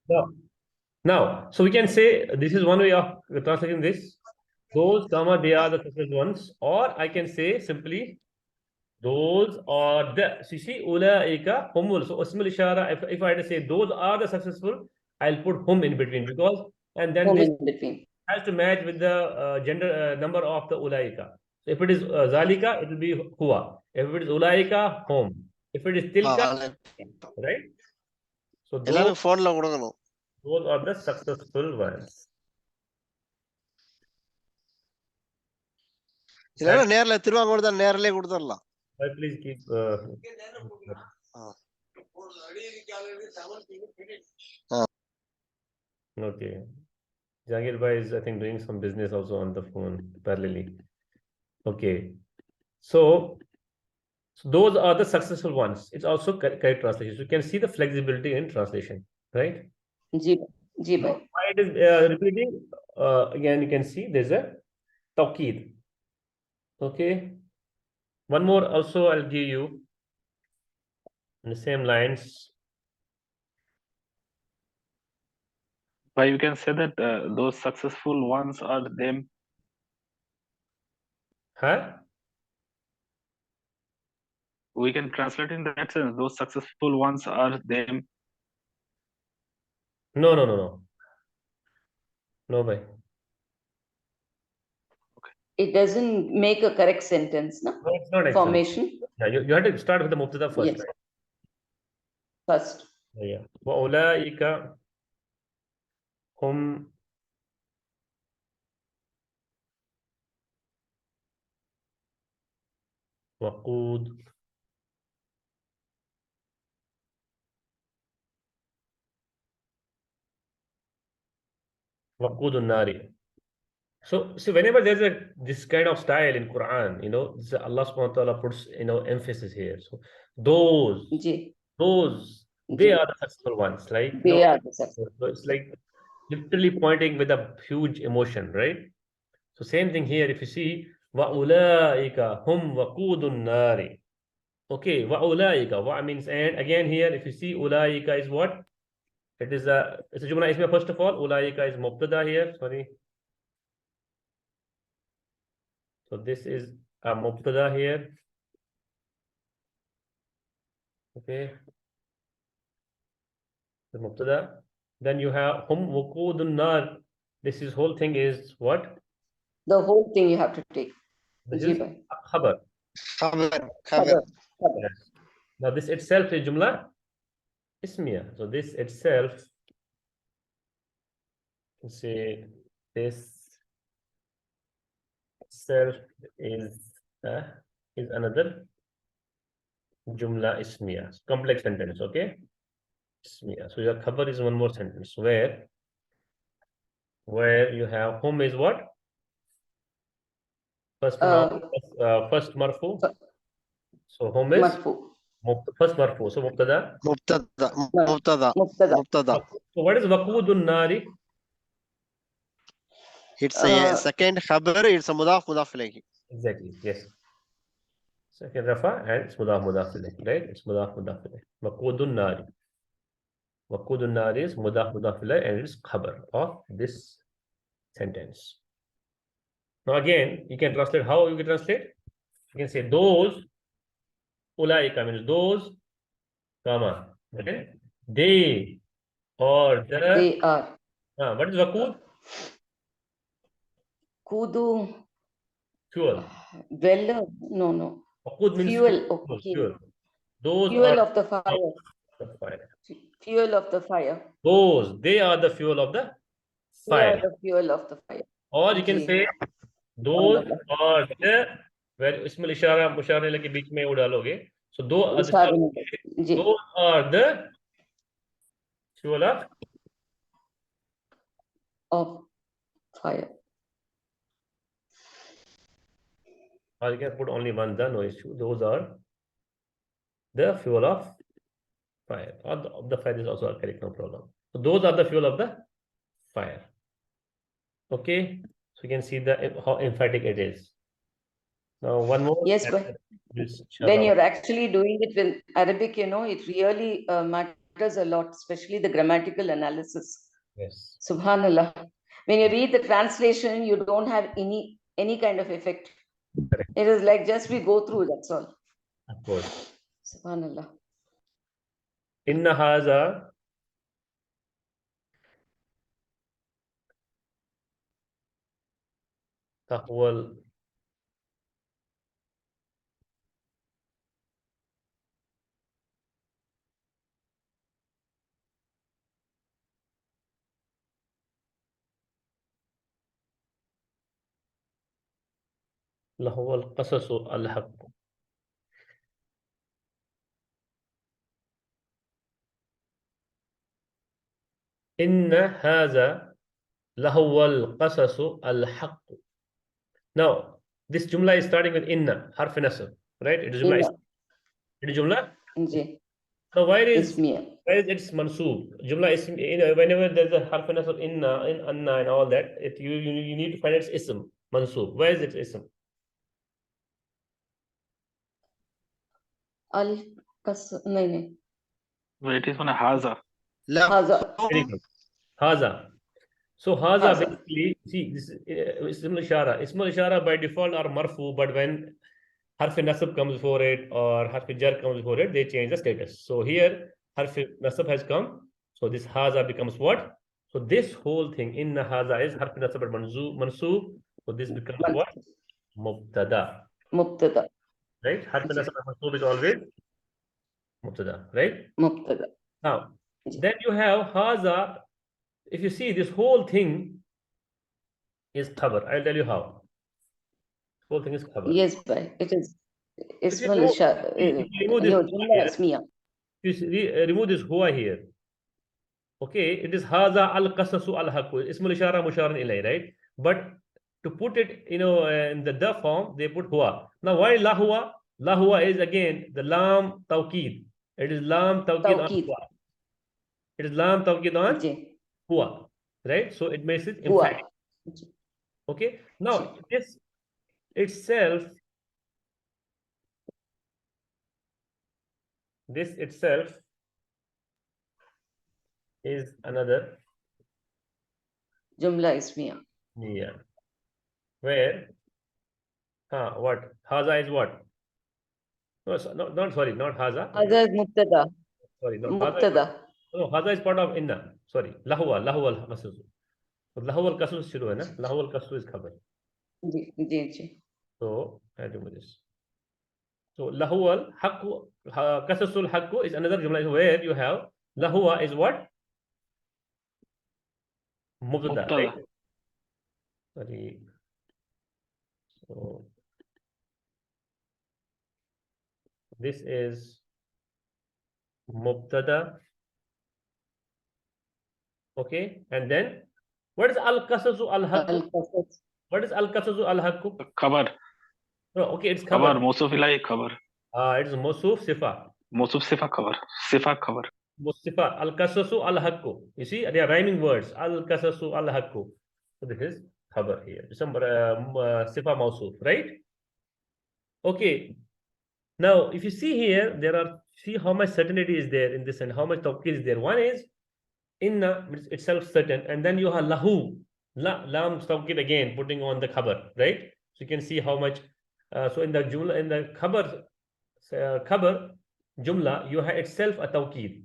Now, now, so we can say this is one way of translating this. Those, comma, they are the successful ones. Or I can say simply, those are the. So you see, ulaika humul. So ismul ishara, if I had to say those are the successful, I'll put hum in between because, and then Home this in between. has to match with the gender number of the ulaika. So if it is zalika, it will be huwa. If it is ulaika, hum. If it is tilka, right? So எல்லாரும் போன்ல கொடுக்கணும். those are the successful ones. இல்ல நேர்ல திருவாங்க கொடுத்தா நேர்லயே கொடுத்துடலாம். Please keep. Okay. Jangir Bhai is, I think, doing some business also on the phone parallelly. Okay. So those are the successful ones. It's also correct translation. So you can see the flexibility in translation, right? Ji bhai. Why it is repeating? Again, you can see there's a tawqeed. Okay. One more also I'll give you in the same lines. But you can say that those successful ones are them. Huh? We can translate in that sense. Those successful ones are them. No, no, no, no. No, bhai. Okay. It doesn't make a correct sentence, no? No, it's not actually. Formation. Yeah, you have to start with the mubtada first. Yes. Right? First. Yeah. وَأُولَٰئِكَ هُمْ وقود النار. So see, whenever there's this kind of style in Quran, Allah subhanahu wa ta'ala puts emphasis here. So those they are the successful ones. Like they are the successful. So it's like literally pointing with a huge emotion, right? So same thing here. If you see وَأُولَٰئِكَ هُمْ وَقُودُ النَّارِ. Okay, وَأُولَٰئِكَ. Wa means and. Again here, if you see ulaika is what? It's a Jumla Ismia first of all. Ulaika is mubtada here. Sorry. So this is a mubtada here. Okay. The mubtada. Then you have hum waqudun nar. This is whole thing is what? The whole thing you have to take. This is khabar. Khabar. Yes. Now this itself is Jumla Ismia. So this itself, you can say this itself is another Jumla Ismia. Complex sentence, okay? Ismia. So your khabar is one more sentence where you have hum is what? First marfu. So hum is marfu. First marfu. So mubtada. Mubtada. So what is waqudun nari? It's a second khabar. It's a mudaf ilayhi. Exactly. Yes. Second rafa and it's mudaf ilayhi, right? It's mudaf ilayhi. Waqudun nari. Waqudun nari is mudaf ilayhi and it's khabar of this sentence. Now again, you can translate. How you can translate? You can say those. Ulaika means those, comma. Okay. They or the. They are. What is waqud? Kudu. Fuel. Well, no. Waqud means fuel. Okay. Fuel. Those fuel are of the fire. Fuel of the fire. Those, they are the fuel of the fire. They are the fuel of the fire. Or you can say those are the where ismul ishara musharale ke beech mein wo daloge. So those are the fuel of fire. Or you can put only one, no issue. Those are the fuel of fire. Or the fire is also correct, no problem. So those are the fuel of the fire. Okay, so you can see how emphatic it is. Now one more. Yes, but when you're actually doing it with Arabic, it really matters us a lot, especially the grammatical analysis. Yes. Subhanallah. When you read the translation, you don't have any kind of effect. Correct. It is like just we go through, that's all. Of course. Subhanallah. Inna haza tahwal lahwal qasasu al-haq. Inna haza lahwal qasasu al-haq. Now, this jumla is starting with inna, harf nasab, right? It is jumla. Inna. It is jumla. Ji. Now, why is Ismia. it's mansoob? Jumla is, whenever there's a harf nasab inna, in anna, and all that, you need to find its ism, mansoob. Where is its ism? Al kas nahi. Wait, it is on a haza. Haza. Very good. Haza. So haza Haza. basically, see, this is ismul ishara. Ismul ishara by default are marfu, but when harf nasab comes before it or harf jar comes before it, they change the status. So here harf nasab has come, so this haza becomes what? So this whole thing, inna haza is harf nasab but mansoob. So this becomes what? Mubtada. Mubtada. Right? Harf nasab and mansoob is always mubtada, right? Mubtada. Now, Ji. then you have haza. If you see, this whole thing is khabar. I'll tell you how. This whole thing is khabar. Yes, bhai. It is If you Ismail remove this your huwa Jumla here, Ismia. if you remove this huwa here, okay, it is haza al qasasu al haqu. Ismul ishara musharan ilay, right? But to put it, in the form, they put huwa. Now, why la huwa? La huwa is again the lam tawqid. It is lam tawqid on Tawqid. huwa. It is lam tawqid on Ji. huwa, right? So it makes it Huwa. emphatic. Okay. Now this itself is another Jumla Ismia. yeah. Where what? Haza is what? No, not sorry, not haza. Haza is Mubtada. Sorry, no, Mubtada. haza is part of inna. Sorry, lahwa al-qasus. So lahwa al-qasus shuru hai na? Lahwa al-qasus is khabar. Ji, ji, ji. So I remove this. So lahwa al-haqqu, qasasul haqqu is another jumla where you have lahwa is what? Mubtada. Mubtada. Right? Sorry. So this is mubtada. Okay, and then what is al-qasasu al-haqqu? Al-Qasas. What is al-qasasu al-haqqu? Khabar. No, okay, it's Khabar. khabar. Mawsuf ilai khabar. It is mawsuf sifa. Mawsuf sifa khabar. Sifa khabar. Sifa al-qasasu al-haqqu. You see, they are rhyming words. Al-qasasu al-haqqu. So this is khabar here. Some sifa mawsuf, right? Okay. Now, if you see here, see how much certainty is there in this and how much tawqid is there. One is inna itself certain, and then you have lahu, lam tawqid again, putting on the khabar, right? So you can see how much. So in the jumla, in the khabar jumla, you have itself a tawqid,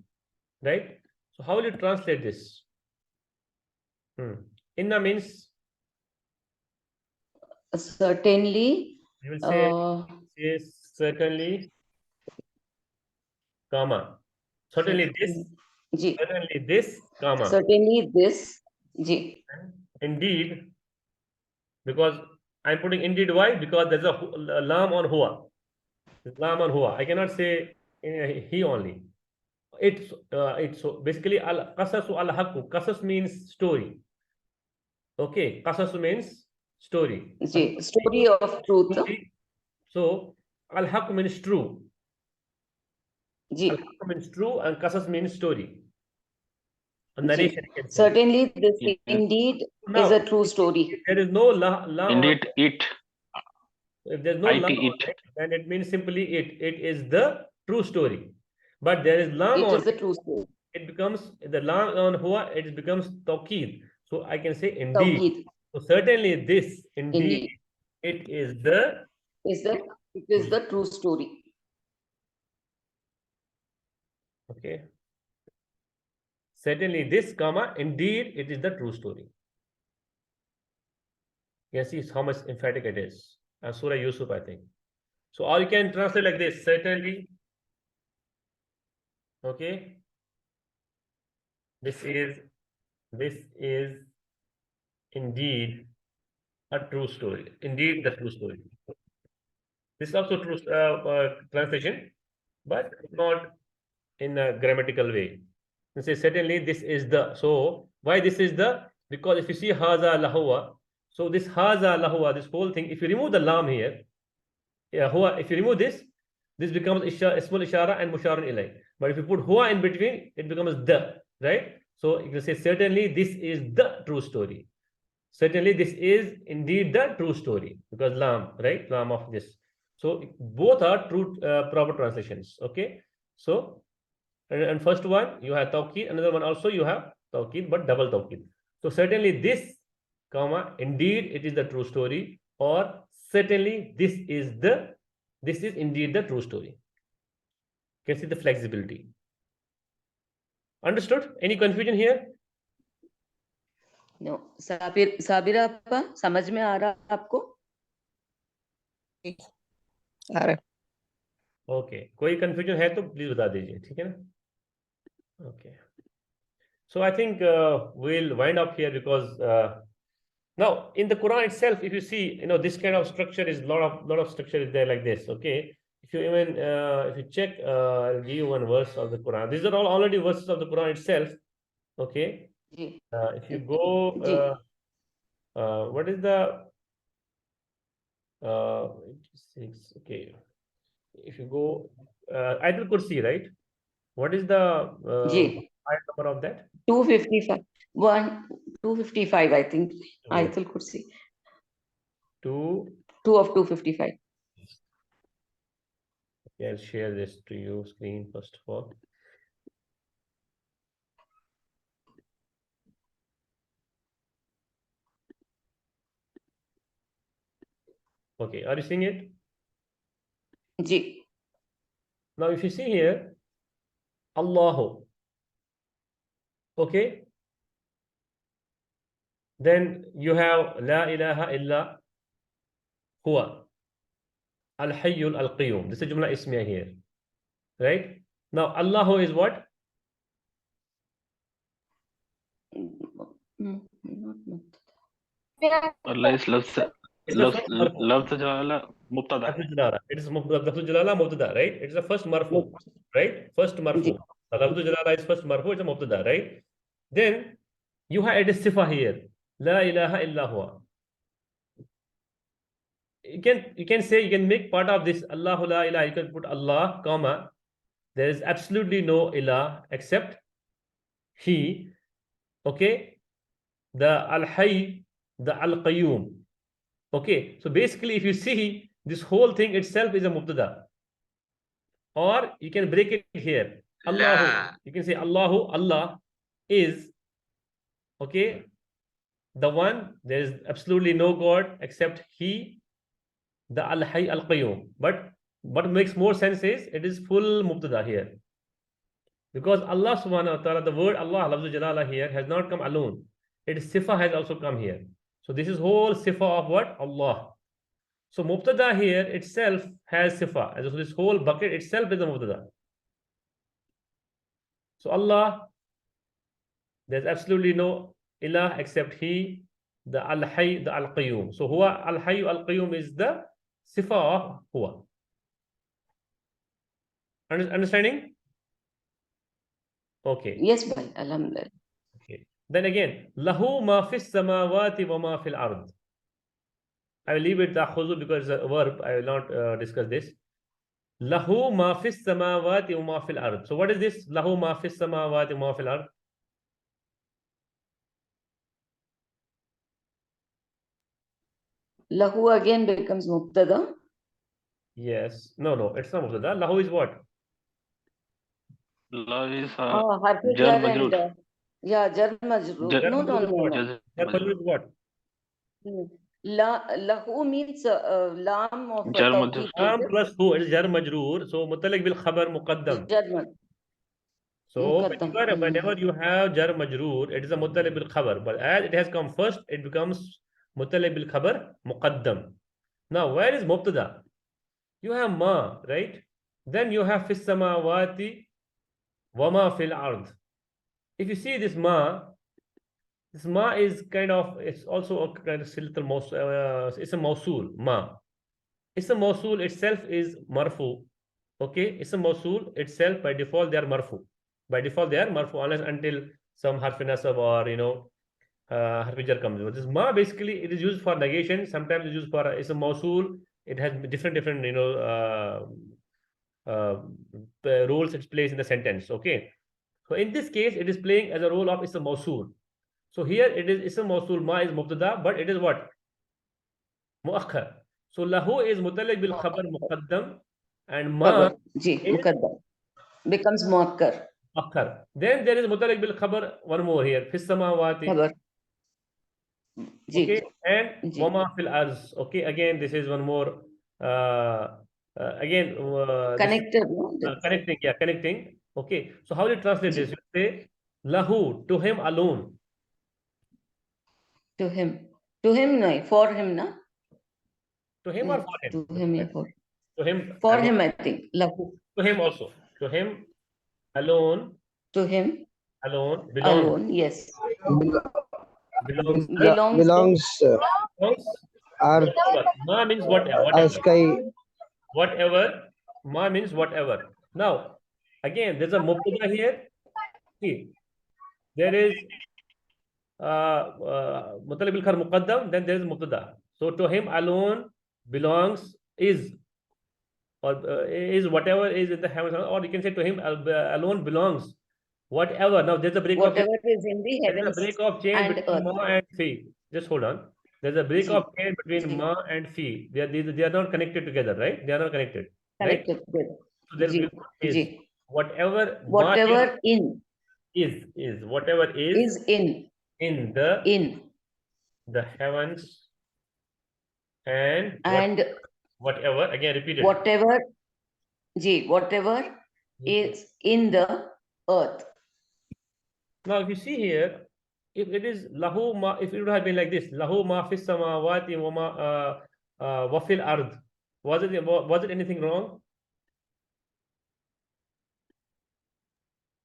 right? So how will you translate this? Inna means Certainly. you will say certainly, comma. Certainly this. Ji. Certainly this, comma. Certainly this. Ji. Indeed, because I'm putting indeed. Why? Because there's a lam on huwa. Lam on huwa. I cannot say he only. It's so basically al qasasu al haqqu. Qasas means story. Okay, qasasu means story. Ji. Story of truth. So al haqqu means true. Ji. Al haqqu means true, and qasas means story. A narration. Certainly, this indeed Now, is a true story. There is no la. Indeed, it. If there's no IT, lam on it. it, then it means simply it. It is the true story. But there is lam It on is the true story. it becomes the lam on huwa, it becomes tawqid. So I can say indeed. Tawqid. So certainly this, indeed, Indeed. it is the It is the true story. okay. Certainly this, comma, indeed, it is the true story. You can see how much emphatic it is. Surah Yusuf, I think. So, or you can translate like this, certainly. Okay. This is indeed a true story. Indeed, the true story. This is also true translation, but not in a grammatical way. You say certainly this is the. So why this is the? Because if you see haza lahua, so this haza lahua, this whole thing, if you remove the lam here, yeah, huwa, if you remove this becomes ismul ishara and musharun ilay. But if you put huwa in between, it becomes the, right? So you can say certainly this is the true story. Certainly this is indeed the true story because lam, right? Lam of this. So both are true proper translations. Okay. So and first one you have tawqid, another one also you have tawqid, but double tawqid. So certainly this, comma, indeed it is the true story, or certainly this is indeed the true story. You can see the flexibility. Understood? Any confusion here? No. Sabira आपा समझ में आ रहा आपको? अरे Okay. कोई confusion है तो please बता दीजिए, ठीक है ना? Okay. So I think we'll wind up here because now in the Quran itself, if you see, this kind of structure is lot of structure is there like this. Okay. If you even if you check, I'll give you one verse of the Quran. These are all already verses of the Quran itself. Okay. If you go, what is the 86? Okay. If you go, Ayatul Kursi, right? What is the ayat number of that? 255. 255, I think. Ayatul Kursi. 2. 2 of 255. Okay, I'll share this to you screen first of all. Okay, are you seeing it? Ji. Now, if you see here, Allahu, okay, then you have La ilaha illa huwa al-hayyul al-qayyum. This is Jumla Ismia here, right? Now, Allahu is what? Allah is lafz It's the first marfu. lafz jalala mubtada. Lafzul jalala. It is lafzul jalala mubtada, right? It's the first marfu, right? First marfu. The lafzul jalala is first marfu. It's a mubtada, right? Then you have added sifa here. La ilaha illa huwa. You can say, you can make part of this Allahu la ilaha. You can put Allah, comma. There is absolutely no ilah except He. Okay. The Al-Hayy, the Al-Qayyum. Okay. So basically, if you see, this whole thing itself is a mubtada. Or you can break it here. Allahu. You can say Allahu, Allah is, okay, the one. There is absolutely no God except He, the Al-Hayy Al-Qayyum. But what makes more sense is it is full mubtada here. Because Allah subhanahu wa ta'ala, the word Allah, lafzul jalala here has not come alone. Its sifa has also come here. So this is whole sifa of what? Allah. So mubtada here itself has sifa. So this whole bucket itself is a mubtada. So Allah, there's absolutely no ilah except He, the Al-Hayy, the Al-Qayyum. So huwa Al-Hayy Al-Qayyum is the sifa of huwa. Understanding? Okay. Yes, bhai. Alhamdulillah. Okay. Then again, lahu ma fis samawati wa ma fil ard. I will leave it ta'khuzu because it's a verb. I will not discuss this. Lahu ma fis samawati wa ma fil ard. So what is this? Lahu ma fis samawati wa ma fil ard. Lahu again becomes mubtada. Yes. No, it's not mubtada. Lahu is what? La is Harf jar jar and majroor. yeah, jar majroor. Jar No, no, majroor is no, what? no. Jar majroor is what? Lahu means lam of Jar tawkid. majroor. Plus who? It is jar majroor. So mutalik bil khabar muqaddam. Jar So muqaddam. whenever you have jar majroor, it is a mutalik bil khabar. But as it has come first, it becomes mutalik bil khabar muqaddam. Now where is mubtada? You have ma, right? Then you have fis samawati wa ma fil ard. If you see this ma is kind of, it's also a kind of little it's a mausul, ma. Ism mausul itself is marfu. Okay, ism mausul itself by default they are marfu. By default they are marfu unless until some harf nasab or harf jar comes. But this ma basically it is used for negation. Sometimes it's used for ism mausul. It has different roles it plays in the sentence. Okay, so in this case it is playing as a role of ism mausul. So here it is ism mausul, ma is mubtada, but it is what? Muakhar. So lahu is mutalik bil khabar muqaddam and ma Khabar. Ji, is muqaddam. Becomes muakkar. muakhar. Then there is mutalik bil khabar, one more here, fis samawati. Khabar. Ji. Okay, and Ji. wama fil arz. Okay, again this is one more. Again, Connected, no? connecting. Yeah, connecting. Okay, so how do you translate this? You say lahu, to him alone. To him. To him, no. For him, na? To him or for him? To him, yeah, for. To him. For again, him, I think. Lahu. To him also. To him alone. To him Alone belongs. alone, yes. Belongs. Belongs to Belongs. are Ma means whatever. sky. Whatever. Ma means whatever. Now, again, there's a mubtada here. See, there is mutalib bil khar muqaddam, then there is mubtada. So to him alone belongs is, or is whatever is in the heavens, or you can say to him alone belongs whatever. Now there's a break of whatever is in the there's a heavens break of chain and between earth. ma and fi. Just hold on. There's a break Ji. of chain between Ji. ma and fi. They are not connected together, right? They are not connected. Right? Connected with. So there Ji. is Ji. whatever Whatever in is whatever is in in the heavens and whatever, again repeat it. whatever is in the earth. Now if you see here, if it is lahu ma, if it would have been like this, lahu ma fis samawati wa ma wa fil ard, was it anything wrong?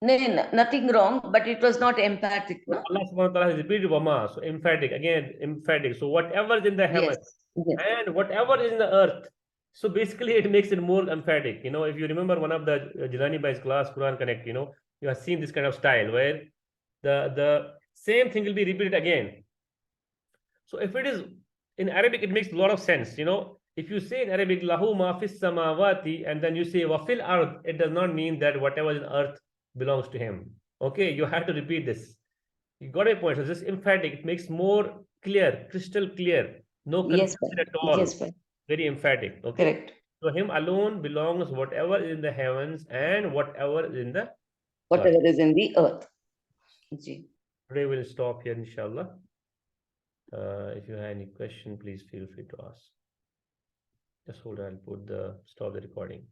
No, nothing wrong, but it was not emphatic, no? Allah subhanahu wa ta'ala has repeated wama, so emphatic, again emphatic. So whatever is in the heaven Yes. and whatever is in the earth, so basically it makes it more emphatic. If you remember one of the Jilani Bhai's class, Quran Connect, you have seen this kind of style where the same thing will be repeated again. So if it is in Arabic, it makes a lot of sense. If you say in Arabic lahu ma fis samawati and then you say wa fil ard, it does not mean that whatever is in earth belongs to him. Okay, you have to repeat this. You got a point. So this emphatic, it makes more clear, crystal clear, no confusion at all. Yes, sir. Very emphatic. Okay. Correct. So him alone belongs whatever is in the heavens and whatever is in the Whatever is in the earth. Ji. Today we'll stop here, inshallah. If you have any question, please feel free to ask. Just hold on, stop the recording.